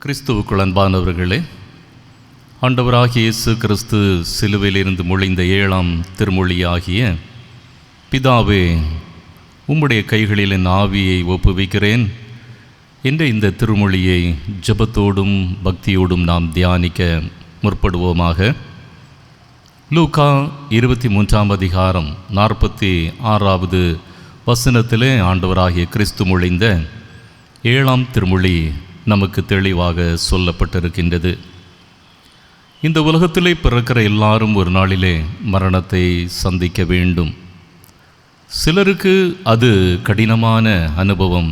கிறிஸ்துவுக்குள் அன்பானவர்களே, ஆண்டவராகிய இயேசு கிறிஸ்து சிலுவையிலிருந்து மொழிந்த 7ஆம் திருமொழியாகிய பிதாவே உம்முடைய கைகளில் என் ஆவியை ஒப்புவிக்கிறேன் என்ற இந்த திருமொழியை ஜெபத்தோடும் பக்தியோடும் நாம் தியானிக்க முற்படுவோமாக. லூக்கா 23ஆம் அதிகாரம் 46வது வசனத்திலே ஆண்டவராகிய கிறிஸ்து மொழிந்த 7ஆம் திருமொழி நமக்கு தெளிவாக சொல்லப்பட்டிருக்கின்றது. இந்த உலகத்திலே பிறக்கிற எல்லாரும் ஒரு நாளிலே மரணத்தை சந்திக்க வேண்டும். சிலருக்கு அது கடினமான அனுபவம்,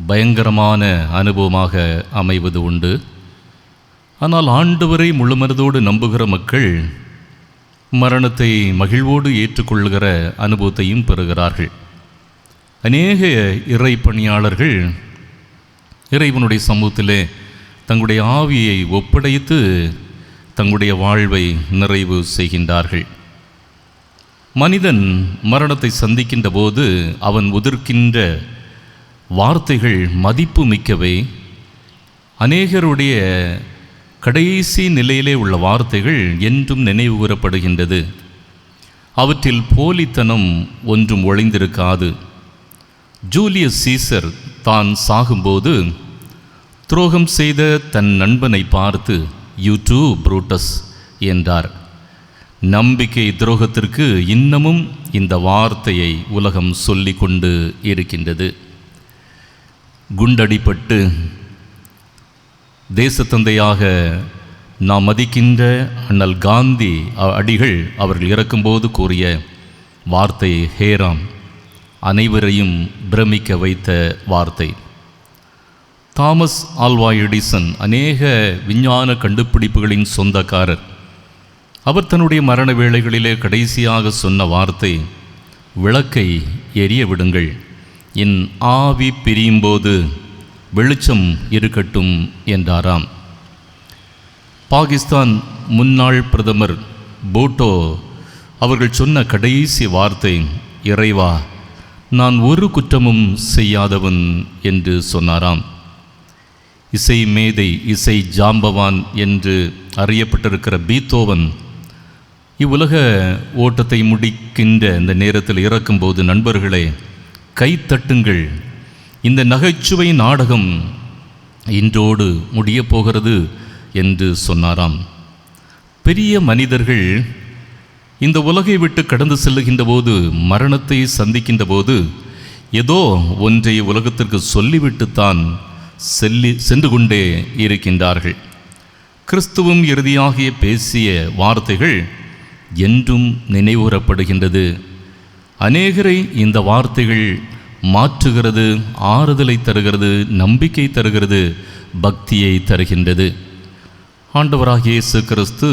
பயங்கரமான அனுபவமாக அமைவது உண்டு. ஆனால் ஆண்டவரை முழுமனதோடு நம்புகிற மக்கள் மரணத்தை மகிழ்வோடு ஏற்றுக்கொள்கிற அனுபவத்தையும் பெறுகிறார்கள். அநேக இறை பணியாளர்கள் இறைவனுடைய சமூகத்திலே தங்களுடைய ஆவியை ஒப்படைத்து தங்களுடைய வாழ்வை நிறைவு செய்கின்றார்கள். மனிதன் மரணத்தை சந்திக்கின்ற போது அவன் உதிர்க்கின்ற வார்த்தைகள் மதிப்பு மிக்கவை. அநேகருடைய கடைசி நிலையிலே உள்ள வார்த்தைகள் என்றும் நினைவு கூறப்படுகின்றது. அவற்றில் போலித்தனம் ஒன்றும் ஒளிந்திருக்காது. ஜூலியஸ் சீசர் தான் சாகும்போது துரோகம் செய்த தன் நண்பனை பார்த்து யூ டூ ப்ரூட்டஸ் என்றார். நம்பிக்கை துரோகத்திற்கு இன்னமும் இந்த வார்த்தையை உலகம் சொல்லி கொண்டு இருக்கின்றது. குண்டடிப்பட்டு தேசத்தந்தையாக நாம் மதிக்கின்ற அண்ணல் காந்தி அடிகள் அவர்கள் இறக்கும்போது கூறிய வார்த்தை ஹேராம், அனைவரையும் பிரமிக்க வைத்த வார்த்தை. தாமஸ் ஆல்வா எடிசன் அநேக விஞ்ஞான கண்டுபிடிப்புகளின் சொந்தக்காரர். அவர் தன்னுடைய மரண வேளைகளிலே கடைசியாக சொன்ன வார்த்தை, விளக்கை எரிய விடுங்கள், என் ஆவி பிரியும்போது வெளிச்சம் இருக்கட்டும் என்றாராம். பாகிஸ்தான் முன்னாள் பிரதமர் பூட்டோ அவர்கள் சொன்ன கடைசி வார்த்தை, இறைவா, நான் ஒரு குற்றமும் செய்யாதவன் என்று சொன்னாராம். இசை மேதை, இசை ஜாம்பவான் என்று அறியப்பட்டிருக்கிற பீத்தோவன் இவ்வுலக ஓட்டத்தை முடிக்கின்ற இந்த நேரத்தில் இறக்கும்போது, நண்பர்களே கைத்தட்டுங்கள், இந்த நகைச்சுவை நாடகம் இன்றோடு முடியப் போகிறது என்று சொன்னாராம். பெரிய மனிதர்கள் இந்த உலகை விட்டு கடந்து செல்லுகின்ற போது, மரணத்தை சந்திக்கின்ற போது ஏதோ ஒன்றை உலகத்திற்கு சொல்லிவிட்டுத்தான் சென்று கொண்டே இருக்கின்றார்கள். கிறிஸ்துவும் இறுதியாகிய பேசிய வார்த்தைகள் என்றும் நினைவுறப்படுகின்றது. அநேகரை இந்த வார்த்தைகள் மாற்றுகிறது, ஆறுதலை தருகிறது, நம்பிக்கை தருகிறது, பக்தியை தருகின்றது. ஆண்டவராகிய இயேசு கிறிஸ்து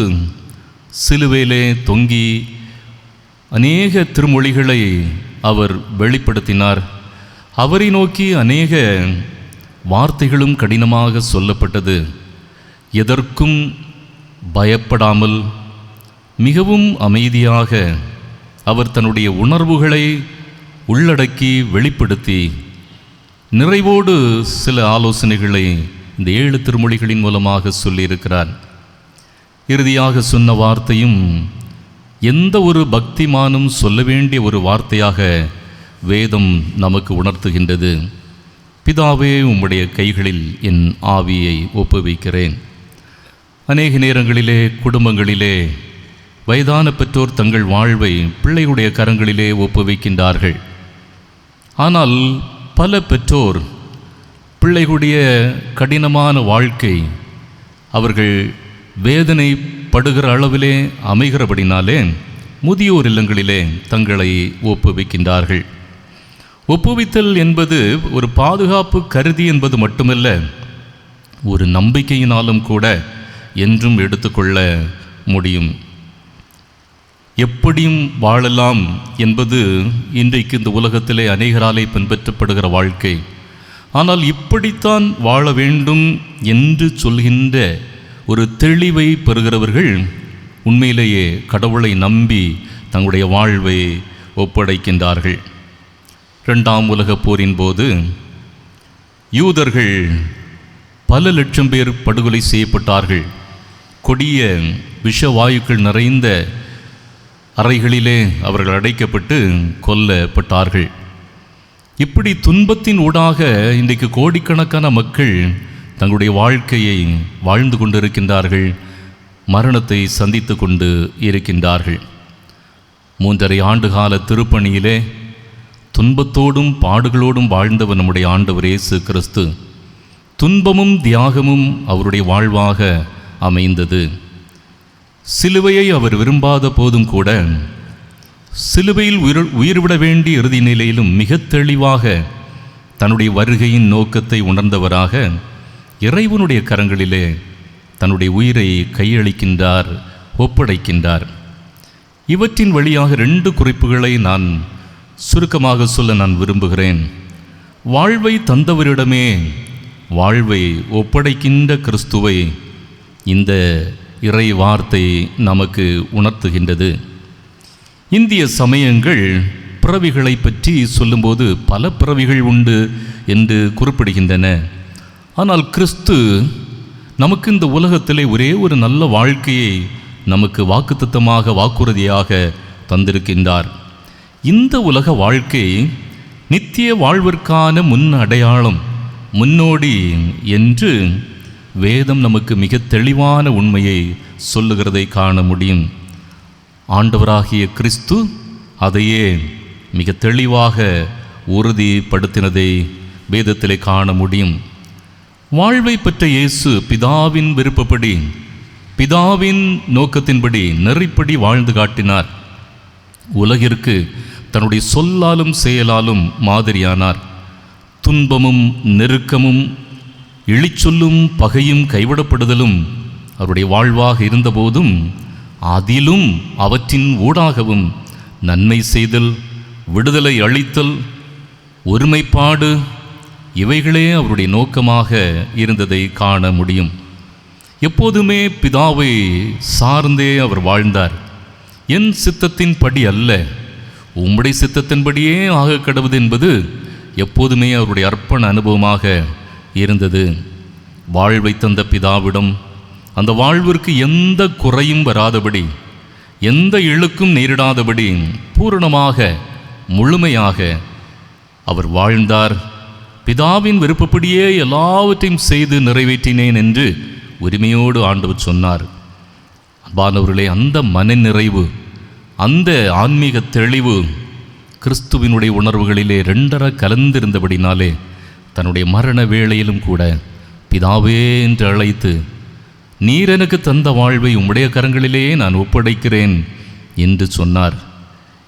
சிலுவையிலே தொங்கி அநேக திருமொழிகளை அவர் வெளிப்படுத்தினார். அவரை நோக்கி அநேக வார்த்தைகளும் கடினமாக சொல்லப்பட்டது. எதற்கும் பயப்படாமல் மிகவும் அமைதியாக அவர் தன்னுடைய உணர்வுகளை உள்ளடக்கி வெளிப்படுத்தி நிறைவோடு சில ஆலோசனைகளை இந்த 7 திருமொழிகளின் மூலமாக சொல்லியிருக்கிறார். இறுதியாக சொன்ன வார்த்தையும் எந்த ஒரு பக்திமானும் சொல்ல வேண்டிய ஒரு வார்த்தையாக வேதம் நமக்கு உணர்த்துகின்றது. பிதாவே உம்முடைய கைகளில் என் ஆவியை ஒப்புவிக்கிறேன். அநேக நேரங்களிலே குடும்பங்களிலே வயதான பெற்றோர் தங்கள் வாழ்வை பிள்ளைகளுடைய கரங்களிலே ஒப்புவிக்கின்றார்கள். ஆனால் பல பெற்றோர் பிள்ளைகளுடைய கடினமான வாழ்க்கை அவர்கள் வேதனைப்படுகிற அளவிலே அமைகிறபடினாலே முதியோர் இல்லங்களிலே தங்களை ஒப்புவிக்கின்றார்கள். ஒப்புவித்தல் என்பது ஒரு பாதுகாப்பு கருதி என்பது மட்டுமல்ல, ஒரு நம்பிக்கையினாலும் கூட என்றும் எடுத்துக்கொள்ள முடியும். எப்படியும் வாழலாம் என்பது இன்றைக்கு இந்த உலகத்திலே அநேகராலே பின்பற்றப்படுகிற வாழ்க்கை. ஆனால் இப்படித்தான் வாழ வேண்டும் என்று சொல்கின்ற ஒரு தெளிவை பெறுகிறவர்கள் உண்மையிலேயே கடவுளை நம்பி தங்களுடைய வாழ்வை ஒப்படைக்கின்றார்கள். 2ஆம் உலகப் போரின் போது யூதர்கள் பல லட்சம் பேர் படுகொலை செய்யப்பட்டார்கள். கொடிய விஷவாயுக்கள் நிறைந்த அறைகளிலே அவர்கள் அடைக்கப்பட்டு கொல்லப்பட்டார்கள். இப்படி துன்பத்தின் ஊடாக இன்றைக்கு கோடிக்கணக்கான மக்கள் தங்களுடைய வாழ்க்கையை வாழ்ந்து கொண்டிருக்கின்றார்கள், மரணத்தை சந்தித்து கொண்டு இருக்கின்றார்கள். 3.5 ஆண்டுகால திருப்பணியிலே துன்பத்தோடும் பாடுகளோடும் வாழ்ந்தவர் நம்முடைய ஆண்டவர் இயேசு கிறிஸ்து. துன்பமும் தியாகமும் அவருடைய வாழ்வாக அமைந்தது. சிலுவையை அவர் விரும்பாத போதும் கூட சிலுவையில் உயிர்விட வேண்டிய இறுதி நிலையிலும் மிக தெளிவாக தன்னுடைய வருகையின் நோக்கத்தை உணர்ந்தவராக இறைவனுடைய கரங்களிலே தன்னுடைய உயிரை கையளிக்கின்றார், ஒப்படைக்கின்றார். இவற்றின் வழியாக 2 குறிப்புகளை நான் சுருக்கமாக சொல்ல நான் விரும்புகிறேன். வாழ்வை தந்தவரிடமே வாழ்வை ஒப்படைக்கின்ற கிறிஸ்துவை இந்த இறை வார்த்தை நமக்கு உணர்த்துகின்றது. இந்திய சமயங்கள் பிறவிகளை பற்றி சொல்லும்போது பல பிறவிகள் உண்டு என்று குறிப்பிடுகின்றன. ஆனால் கிறிஸ்து நமக்கு இந்த உலகத்திலே ஒரே ஒரு நல்ல வாழ்க்கையை நமக்கு வாக்குத்தத்தமாக வாக்குறுதியாக தந்திருக்கின்றார். இந்த உலக வாழ்க்கை நித்திய வாழ்விற்கான முன் அடையாளம், முன்னோடி என்று வேதம் நமக்கு மிக தெளிவான உண்மையை சொல்லுகிறதை காண முடியும். ஆண்டவராகிய கிறிஸ்து அதையே மிக தெளிவாக உறுதிப்படுத்தினதை வேதத்திலே காண முடியும். வாழ்வை பெற்ற இயேசு பிதாவின் விருப்பப்படி, பிதாவின் நோக்கத்தின்படி, நெறிப்படி வாழ்ந்து காட்டினார். உலகிற்கு தன்னுடைய சொல்லாலும் செயலாலும் மாதிரியானார். துன்பமும் நெருக்கமும் இழிச்சொல்லும் பகையும் கைவிடப்படுதலும் அவருடைய வாழ்வாக இருந்தபோதும் அதிலும் அவற்றின் ஊடாகவும் நன்மை செய்தல், விடுதலை அளித்தல், ஒருமைப்பாடு இவைகளே அவருடைய நோக்கமாக இருந்ததை காண முடியும். எப்போதுமே பிதாவை சார்ந்தே அவர் வாழ்ந்தார். என் சித்தத்தின் படி அல்ல, உம்முடைய சித்தத்தின்படியே ஆக கடவுது என்பது எப்போதுமே அவருடைய அர்ப்பண அனுபவமாக இருந்தது. வாழ்வை தந்த பிதாவிடம் அந்த வாழ்விற்கு எந்த குறையும் வராதபடி, எந்த இழுக்கும் நேரிடாதபடி பூரணமாக முழுமையாக அவர் வாழ்ந்தார். பிதாவின் விருப்பப்படியே எல்லாவற்றையும் செய்து நிறைவேற்றினேன் என்று உரிமையோடு ஆண்டவர் சொன்னார். அன்பானவர்களே, அந்த மன நிறைவு, அந்த ஆன்மீக தெளிவு கிறிஸ்துவினுடைய உணர்வுகளிலே 2 கலந்திருந்தபடினாலே தன்னுடைய மரண வேளையிலும் கூட பிதாவே என்று அழைத்து, நீர் எனக்கு தந்த வாழ்வை உம்முடைய கரங்களிலே நான் ஒப்படைக்கிறேன் என்று சொன்னார்.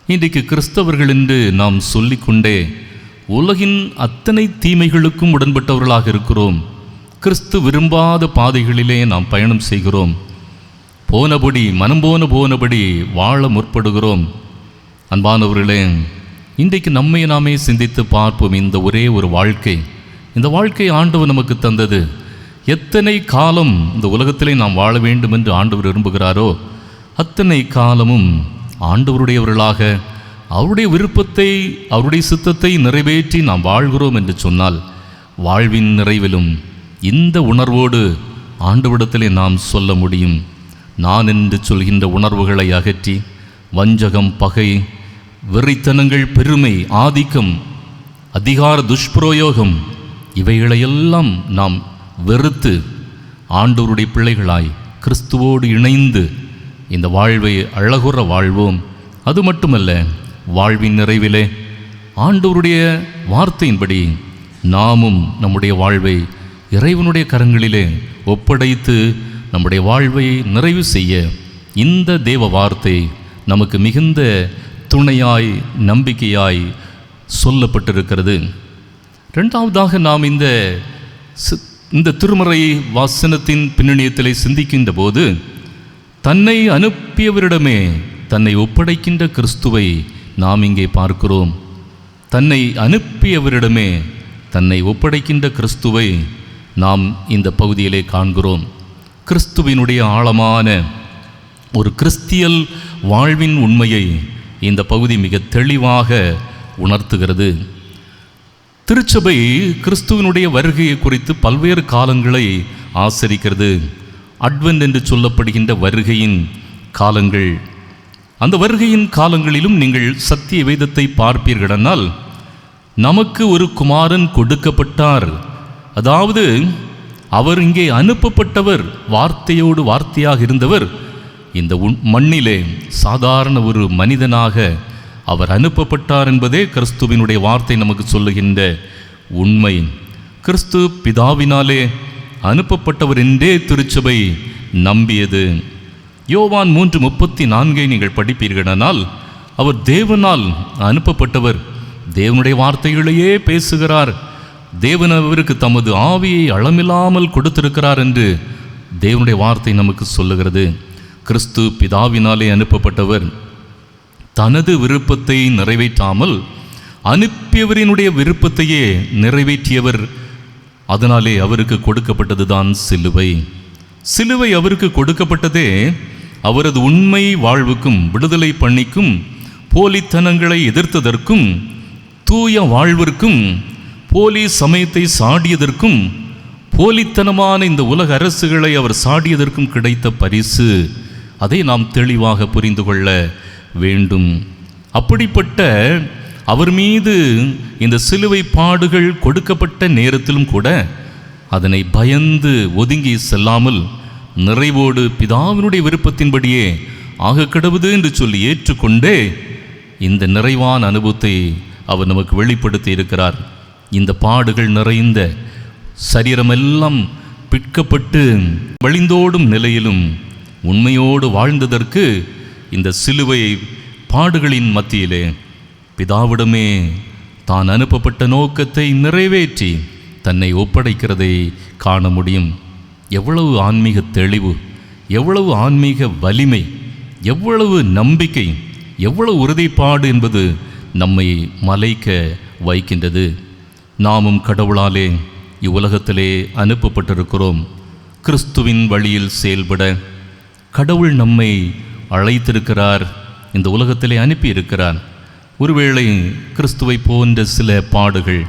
இன்றைக்கு கிறிஸ்தவர்கள் என்று நாம் சொல்லிக்கொண்டே உலகின் அத்தனை தீமைகளுக்கும் உடன்பட்டவர்களாக இருக்கிறோம். கிறிஸ்து விரும்பாத பாதைகளிலே நாம் பயணம் செய்கிறோம். போனபடி, மனம் போனபடி வாழ முற்படுகிறோம். அன்பானவர்களே, இன்றைக்கு நம்மை நாமே சிந்தித்து பார்ப்போம். இந்த ஒரே ஒரு வாழ்க்கை, இந்த வாழ்க்கை ஆண்டவர் நமக்கு தந்தது. எத்தனை காலம் இந்த உலகத்திலே நாம் வாழ வேண்டும் என்று ஆண்டவர் விரும்புகிறாரோ அத்தனை காலமும் ஆண்டவருடையவர்களாக அவருடைய விருப்பத்தை, அவருடைய சித்தத்தை நிறைவேற்றி நாம் வாழ்கிறோம் என்று சொன்னால், வாழ்வின் நிறைவிலும் இந்த உணர்வோடு ஆண்டவரிடத்திலே நாம் சொல்ல முடியும். நான் என்று சொல்கின்ற உணர்வுகளை அகற்றி வஞ்சகம், பகை, வெறித்தனங்கள், பெருமை, ஆதிக்கம், அதிகார துஷ்பிரயோகம் இவைகளையெல்லாம் நாம் வெறுத்து ஆண்டவருடைய பிள்ளைகளாய் கிறிஸ்துவோடு இணைந்து இந்த வாழ்வை அழகுற வாழ்வோம். அது மட்டுமல்ல, வாழ்வின் நிறைவிலே ஆண்டவருடைய வார்த்தையின்படி நாமும் நம்முடைய வாழ்வை இறைவனுடைய கரங்களிலே ஒப்படைத்து நம்முடைய வாழ்வை நிறைவு செய்ய இந்த தேவ வார்த்தை நமக்கு மிகுந்த துணையாய், நம்பிக்கையாய் சொல்லப்பட்டிருக்கிறது. 2வதாக நாம் இந்த திருமறை வாசனத்தின் பின்னணியத்திலே சிந்திக்கின்ற போது தன்னை அனுப்பியவரிடமே தன்னை ஒப்படைக்கின்ற கிறிஸ்துவை நாம் இங்கே பார்க்கிறோம். தன்னை அனுப்பியவரிடமே தன்னை ஒப்படைக்கின்ற கிறிஸ்துவை நாம் இந்த பகுதியிலே காண்கிறோம். கிறிஸ்துவினுடைய ஆழமான ஒரு கிறிஸ்தியல் வாழ்வின் உண்மையை இந்த பகுதி மிக தெளிவாக உணர்த்துகிறது. திருச்சபை கிறிஸ்துவனுடைய வருகையை குறித்து பல்வேறு காலங்களை ஆசரிக்கிறது. அட்வென்ட் என்று சொல்லப்படுகின்ற வருகையின் காலங்கள். அந்த வருகையின் காலங்களிலும் நீங்கள் சத்திய வேதத்தை பார்ப்பீர்களானால் நமக்கு ஒரு குமாரன் கொடுக்கப்பட்டார், அதாவது அவர் இங்கே அனுப்பப்பட்டவர், வார்த்தையோடு வார்த்தையாக இருந்தவர், இந்த மண்ணிலே சாதாரண ஒரு மனிதனாக அவர் அனுப்பப்பட்டார் என்பதே கிறிஸ்துவினுடைய வார்த்தை நமக்கு சொல்லுகின்ற உண்மை. கிறிஸ்து பிதாவினாலே அனுப்பப்பட்டவர் என்றே திருச்சபை நம்பியது. யோவான் 3:34 நீங்கள் படிப்பீர்களானால் அவர் தேவனால் அனுப்பப்பட்டவர், தேவனுடைய வார்த்தைகளையே பேசுகிறார், தேவன் அவருக்கு தமது ஆவியை அளமில்லாமல் கொடுத்திருக்கிறார் என்று தேவனுடைய வார்த்தை நமக்கு சொல்லுகிறது. கிறிஸ்து பிதாவினாலே அனுப்பப்பட்டவர், தனது விருப்பத்தை நிறைவேற்றாமல் அனுப்பியவரினுடைய விருப்பத்தையே நிறைவேற்றியவர். அதனாலே அவருக்கு கொடுக்கப்பட்டதுதான் சிலுவை. சிலுவை அவருக்கு கொடுக்கப்பட்டதே அவரது உண்மை வாழ்வுக்கும் விடுதலை பண்ணிக்கும் போலித்தனங்களை எதிர்த்ததற்கும் தூய வாழ்விற்கும் போலி சமயத்தை சாடியதற்கும் போலித்தனமான இந்த உலக அரசுகளை அவர் சாடியதற்கும் கிடைத்த பரிசு. அதை நாம் தெளிவாக புரிந்து கொள்ள வேண்டும். அப்படிப்பட்ட அவர் மீது இந்த சிலுவை பாடுகள் கொடுக்கப்பட்ட நேரத்திலும் கூட அதனை பயந்து ஒதுங்கி செல்லாமல் நிறைவோடு பிதாவினுடைய விருப்பத்தின்படியே ஆக கிடவுது என்று சொல்லி ஏற்றுக்கொண்டே இந்த நிறைவான அனுபவத்தை அவர் நமக்கு வெளிப்படுத்தி இருக்கிறார். இந்த பாடுகள் நிறைந்த சரீரமெல்லாம் பிற்கப்பட்டு வழிந்தோடும் நிலையிலும் உண்மையோடு வாழ்ந்ததற்கு இந்த சிலுவை பாடுகளின் மத்தியிலே பிதாவிடமே தான் அனுப்பப்பட்ட நோக்கத்தை நிறைவேற்றி தன்னை ஒப்படைக்கிறதை காண முடியும். எவ்வளவு ஆன்மீக தெளிவு, எவ்வளவு ஆன்மீக வலிமை, எவ்வளவு நம்பிக்கை, எவ்வளவு உறுதிப்பாடு என்பது நம்மை மலைக்க வைக்கின்றது. நாமும் கடவுளாலே இவ்வுலகத்திலே அனுப்பப்பட்டிருக்கிறோம். கிறிஸ்துவின் வழியில் செயல்பட கடவுள் நம்மை அழைத்திருக்கிறார், இந்த உலகத்திலே அனுப்பியிருக்கிறார். ஒருவேளை கிறிஸ்துவை போன்ற சில பாடுகள்,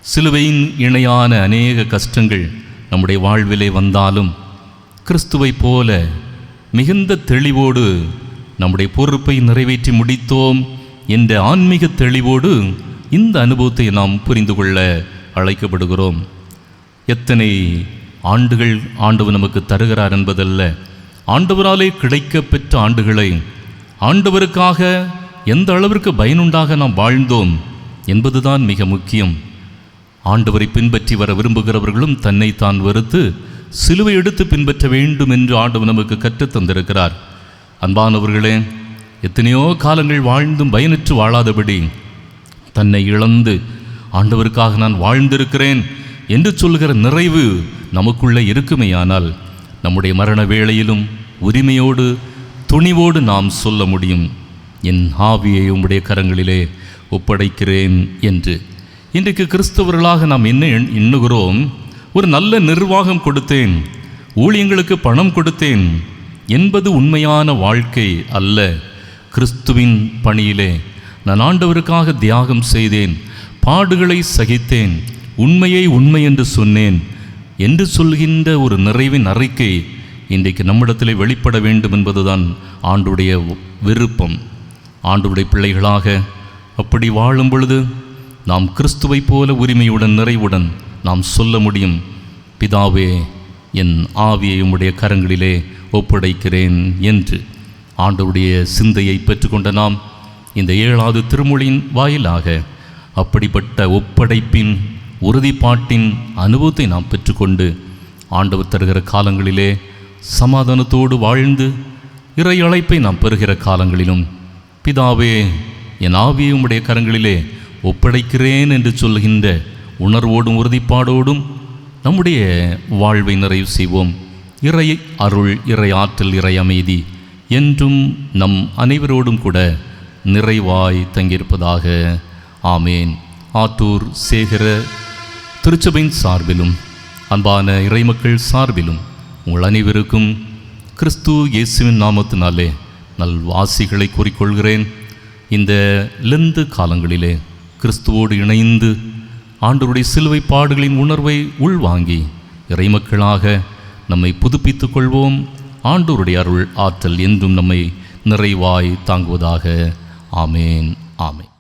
சிலுவையின் இணையான அநேக கஷ்டங்கள் நம்முடைய வாழ்விலே வந்தாலும் கிறிஸ்துவை போல மிகுந்த தெளிவோடு நம்முடைய பொறுப்பை நிறைவேற்றி முடித்தோம் என்ற ஆன்மீக தெளிவோடு இந்த அனுபவத்தை நாம் புரிந்து கொள்ள அழைக்கப்படுகிறோம். எத்தனை ஆண்டுகள் ஆண்டவர் நமக்கு தருகிறார் என்பதல்ல, ஆண்டவராலே கிடைக்க பெற்ற ஆண்டுகளை ஆண்டவருக்காக எந்த அளவிற்கு பயனுண்டாக நாம் வாழ்ந்தோம் என்பதுதான் மிக முக்கியம். ஆண்டவரை பின்பற்றி வர விரும்புகிறவர்களும் தன்னை தான் வெறுத்து சிலுவை எடுத்து பின்பற்ற வேண்டும் என்று ஆண்டவர் நமக்கு கற்றுத்தந்திருக்கிறார். அன்பானவர்களே, எத்தனையோ காலங்கள் வாழ்ந்தும் பயனற்று வாழாதபடி தன்னை இழந்து ஆண்டவருக்காக நான் வாழ்ந்திருக்கிறேன் என்று சொல்கிற நிறைவு நமக்குள்ளே இருக்குமேயானால் நம்முடைய மரண வேளையிலும் உரிமையோடு துணிவோடு நாம் சொல்ல முடியும், என் ஆவியை உம்முடைய கரங்களிலே ஒப்படைக்கிறேன் என்று. இன்றைக்கு கிறிஸ்தவர்களாக நாம் என்ன எண்ணுகிறோம்? ஒரு நல்ல நிர்வாகம் கொடுத்தேன், ஊழியங்களுக்கு பணம் கொடுத்தேன் என்பது உண்மையான வாழ்க்கை அல்ல. கிறிஸ்துவின் பணியிலே நான் ஆண்டவருக்காக தியாகம் செய்தேன், பாடுகளை சகித்தேன், உண்மையை உண்மை என்று சொன்னேன் என்று சொல்கின்ற ஒரு நிறைவின் அறிக்கை இன்றைக்கு நம்மிடத்திலே வெளிப்பட வேண்டும் என்பதுதான் ஆண்டுடைய விருப்பம். ஆண்டுடைய பிள்ளைகளாக அப்படி வாழும் பொழுது நாம் கிறிஸ்துவை போல உரிமையுடன் நிறைவுடன் நாம் சொல்ல முடியும், பிதாவே என் ஆவியை உம்முடைய கரங்களிலே ஒப்படைக்கிறேன் என்று. ஆண்டவருடைய சிந்தையை பெற்றுக்கொண்ட நாம் இந்த 7வது திருமொழியின் வாயிலாக அப்படிப்பட்ட ஒப்படைப்பின் உறுதிப்பாட்டின் அனுபவத்தை நாம் பெற்றுக்கொண்டு ஆண்டவர் தருகிற காலங்களிலே சமாதானத்தோடு வாழ்ந்து இறை அழைப்பை நாம் பெறுகிற காலங்களிலும் பிதாவே என் ஆவியை உம்முடைய கரங்களிலே ஒப்படைக்கிறேன் என்று சொல்கின்ற உணர்வோடும் உறுதிப்பாடோடும் நம்முடைய வாழ்வை நிறைவு செய்வோம். இறை அருள், இறை ஆற்றல், இறை அமைதி என்றும் நம் அனைவரோடும் கூட நிறைவாய் தங்கியிருப்பதாக. ஆமேன். ஆத்தூர் சேகர திருச்சபையின் சார்பிலும் அன்பான இறைமக்கள் சார்பிலும் உங்கள் அனைவருக்கும் கிறிஸ்து இயேசுவின் நாமத்தினாலே நல்வாசிகளை கூறிக்கொள்கிறேன். இந்த லெந்து காலங்களிலே கிறிஸ்துவோடு இணைந்து ஆண்டவருடைய சிலுவை பாடுகளின் உணர்வை உள்வாங்கி இறைமக்களாக நம்மை புதுப்பித்துக் கொள்வோம். ஆண்டவருடைய அருள் ஆற்றல் என்றும் நம்மை நிறைவாய் தாங்குவதாக. ஆமேன். ஆமேன்.